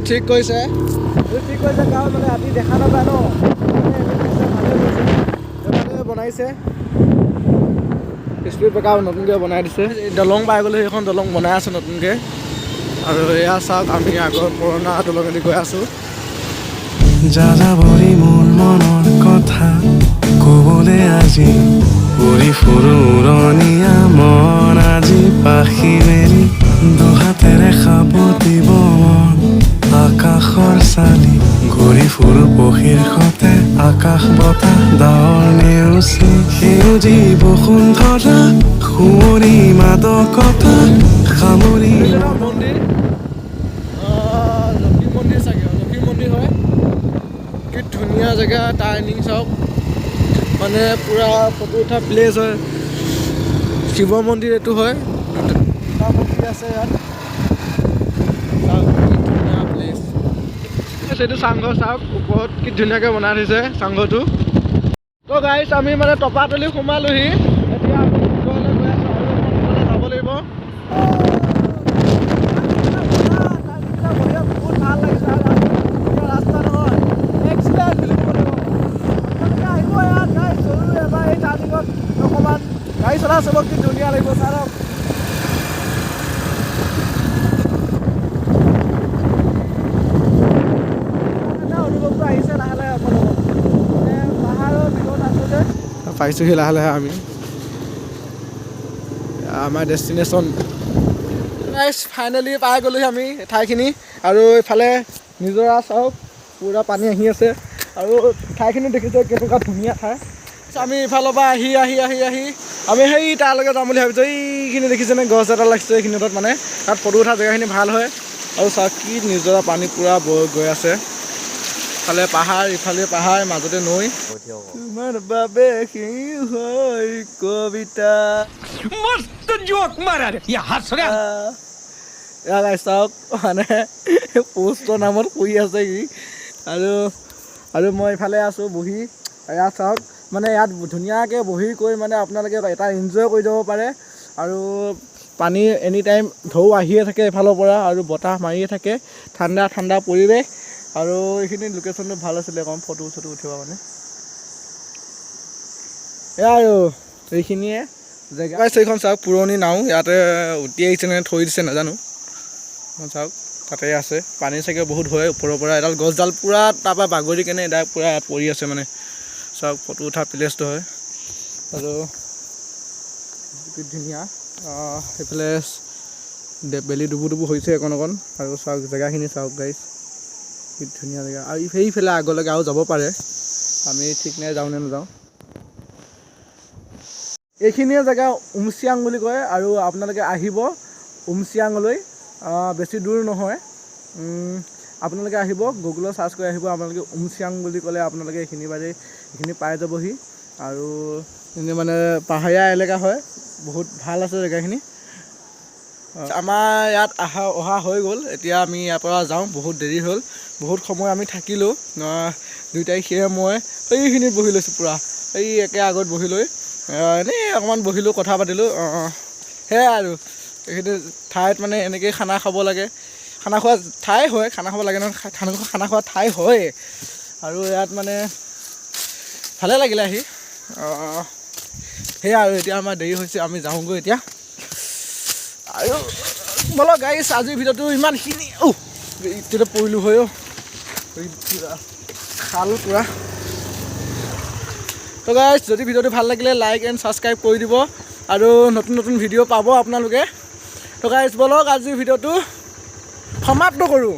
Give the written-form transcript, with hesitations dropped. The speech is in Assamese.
ঠিক কৈছে কাৰণ মানে ৰাতি দেখা নাপায় ন ভালে বনাইছে স্পীড ব্ৰেকাৰ নতুনকৈ বনাই দিছে দলং পাই গ'লে সেইখন দলং বনাই আছে নতুনকৈ আৰু এয়া চাওক আমি আগৰ পুৰণা দলঙেদি গৈ আছোঁ যাযাবৰী মোৰ মনৰ কথা ক'বলৈ আজি উৰি ফুৰো উৰণীয়া মন আজি পাখি মেলি দুহাতেৰে সাৱটিব মন আকাশৰ চালি ঘূৰি ফুৰো পক্ষীৰ সতে আকাশ বতাহ ডাৱৰ নেওচি সেউজী বসুন্ধৰা সুঁৱৰী মাদকতা সামৰি মন্দিৰ লক্ষী মন্দিৰ চাগে লক্ষী মন্দিৰ হয় কি ধুনীয়া জেগা টাৰ্ণিং চাওক মানে পূৰা ফটো উঠা প্লেচ হয় শিৱ মন্দিৰ এইটো হয় দুটা মন্দিৰ আছে ইয়াত চাওক কি ধুনীয়া প্লেচ এইটো চাংঘৰ চাওক ওপৰত কি ধুনীয়াকৈ বনাই থৈছে চাংঘৰটো তো গাইছ আমি মানে টপাতলি সোমালোহি এতিয়া আমি ভিতৰলৈ গৈ আছোঁ আৰু অকণ যাব লাগিব বহুত ভাল লাগিছে ৰাস্তা নহয় এক্সিলেণ্ট বুলি ক'ব লাগিব আহিব ইয়াত গাইছ জৰুৰ এবাৰ এই টাৰ্ণিঙত অকণমান গাড়ী চলা চবক কি ধুনীয়া লাগিব চাওক অনুভৱটো আহিছে লাহে লাহে আপোনাৰ মানে পাহাৰৰ ভিতৰত আছোঁ যে পাইছোঁহি লাহে লাহে আমি আমাৰ ডেষ্টিনেশ্যন ফাইনেলি পাই গ'লোহি আমি ঠাইখিনি আৰু এইফালে নিজৰা চাওক পূৰা পানী আহি আছে আৰু ঠাইখিনি দেখিছে কেনেকুৱা ধুনীয়া ঠাই আমি ইফালৰ পৰা আহি আমি সেই তালৈকে যাম বুলি ভাবিছোঁ এইখিনি দেখিছেনে গছ এটা লাগিছে এইখিনি তাত মানে তাত ফটো উঠা জেগাখিনি ভাল হয় আৰু চাওক কি নিজৰা পানী পূৰা বৈ গৈ আছে ইফালে পাহাৰ ইফালে পাহাৰ মাজতে নৈ তোমাৰ বাবে সেই হয় কবিতা मस्त जोक मारा रे या हंस रे এয়া গাইছ চাওক মানে পোষ্টৰ নামত শুই আছে কি আৰু মই ইফালে আছোঁ বহি ইয়াত চাওক মানে ইয়াত ধুনীয়াকৈ বহি কৰি মানে আপোনালোকে এটা এনজয় কৰি যাব পাৰে আৰু পানী এনি টাইম ঢৌ আহিয়ে থাকে এফালৰ পৰা আৰু বতাহ মাৰিয়ে থাকে ঠাণ্ডা ঠাণ্ডা পৰিৱেশ আৰু এইখিনি লোকেশ্যনটো ভাল আছিলে অকণ ফটো চটো উঠিব মানে এয়া আৰু এইখিনিয়ে জেগা পাইছে এইখন চাওক পুৰণি নাও ইয়াতে উটি আহিছে নে থৈ দিছে নাজানো চাওক তাতে আছে পানী চাগে বহুত হয় ওপৰৰ পৰা এডাল গছডাল পূৰা তাৰপৰা বাগৰি কেনে এডাল পূৰা ইয়াত পৰি আছে মানে চাওক ফটো উঠা প্লেচটো হয় আৰু কি ধুনীয়া সেইফালে বেলি ডুবু হৈছে অকণ আৰু চাওক জেগাখিনি চাওক গাইছ কি ধুনীয়া জেগা আৰু সেইফালে আগলৈকে আৰু যাব পাৰে আমি ঠিক নাই যাওঁ নে নাযাওঁ এইখিনিয়ে জেগা উমচিয়াং বুলি কয় আৰু আপোনালোকে আহিব উমচিয়াঙলৈ বেছি দূৰ নহয় আপোনালোকে আহিব গুগলত চাৰ্চ কৰি আহিব আপোনালোকে উমচিয়াং বুলি ক'লে আপোনালোকে এইখিনি পাই যাবহি আৰু এনে মানে পাহাৰীয়া এলেকা হয় বহুত ভাল আছে জেগাখিনি আমাৰ ইয়াত অহা হৈ গ'ল এতিয়া আমি ইয়াৰ পৰা যাওঁ বহুত দেৰি হ'ল বহুত সময় আমি থাকিলোঁ দুইটাই সেয়ে মই এইখিনিত বহি লৈছোঁ পূৰা এই একে আগত বহি লৈ এনেই অকণমান বহিলোঁ কথা পাতিলোঁ সেয়াই আৰু এইখিনি ঠাইত মানে এনেকৈ খানা খাব লাগে খানা খোৱা ঠাই হয় খানা খাব লাগে নহয় খানা খোৱা ঠাই হয় আৰু ইয়াত মানে ভালে লাগিলে আহি সেয়াই আৰু এতিয়া আমাৰ দেৰি হৈছে আমি যাওঁগৈ এতিয়া আৰু বলক গাইছ আজিৰ ভিডিঅ'টো ইমানখিনি তেতিয়া পৰিলোঁ হয় খাল পূৰা তো গাইছ যদি ভিডিঅ'টো ভাল লাগিলে লাইক এণ্ড ছাবস্ক্ৰাইব কৰি দিব আৰু নতুন ভিডিঅ' পাব আপোনালোকে তো গাইছ বলক আজিৰ ভিডিঅ'টো সমাপ্ত কৰোঁ।